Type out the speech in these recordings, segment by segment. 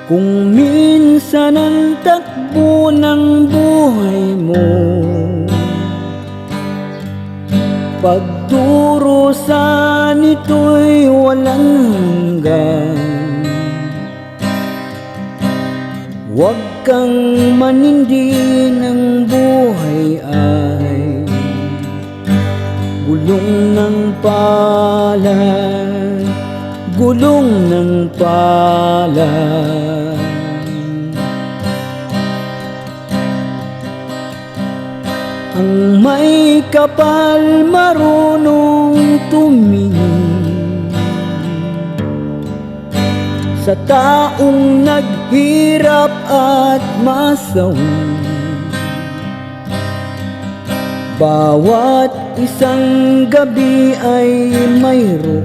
Kung minsan ang takbo ng buhay mo pagdurusa nito'y walang hanggan, huwag kang manindi ng buhay ay gulong ng palad, gulong ng palad. Ang may kapal marunong tumingin sa taong naghirap at masawi. Bawat isang gabi ay mayroon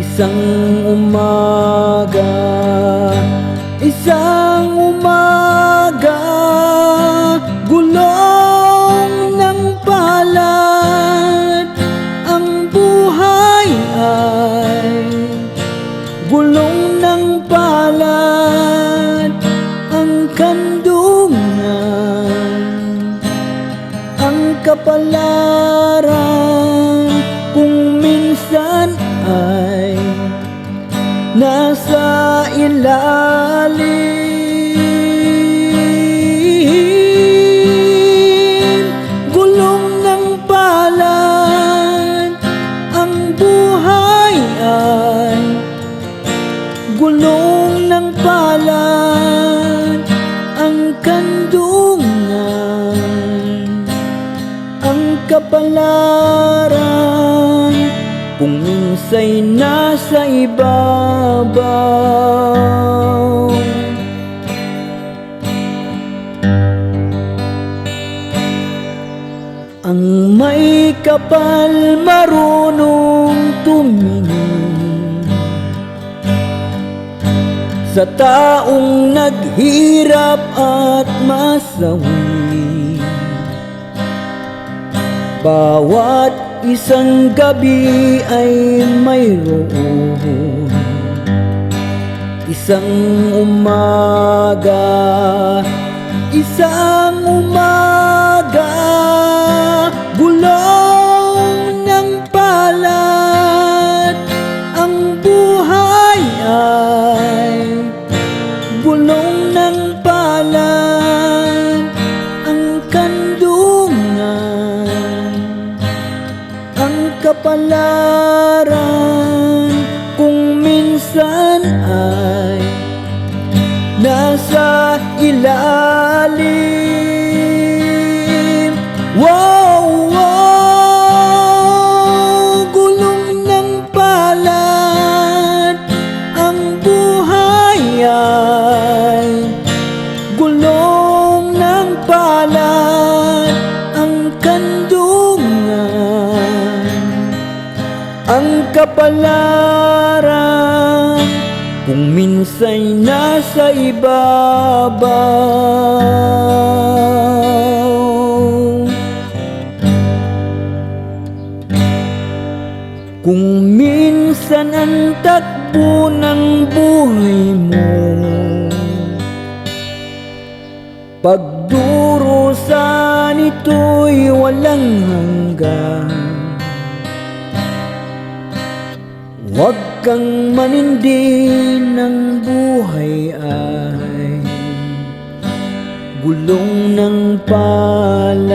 isang umaga, isang umaga, gulong ng palad. Ang buhay ay gulong ng palad. Ang kandungan, ang kapalaran, kung minsan ay nasa ilalim. Gulong ng palad. Ang buhay ay gulong ng palad. Ang kandungan, ang kapalaran, kung minsa'y nasa ibabaw. Ang may kapal marunong tumingin sa taong naghirap at masawi. Bawat isang gabi ay mayroon isang umaga, isang umaga, gulong ng palad. Ang buhay ay gulong ng palad. Ang kandungan, ang kapalaran, kung minsan ay nasa ilalim. Wow, wow, gulong ng palad. Ang buhay ay gulong ng palad. Ang kandungan, ang kapalaran, kung minsa'y nasa ibabaw. Kung minsan ang takbo ng buhay mo pagdurusa nito'y walang hanggan, huwag kang manindi ng buhay ay gulong ng palad.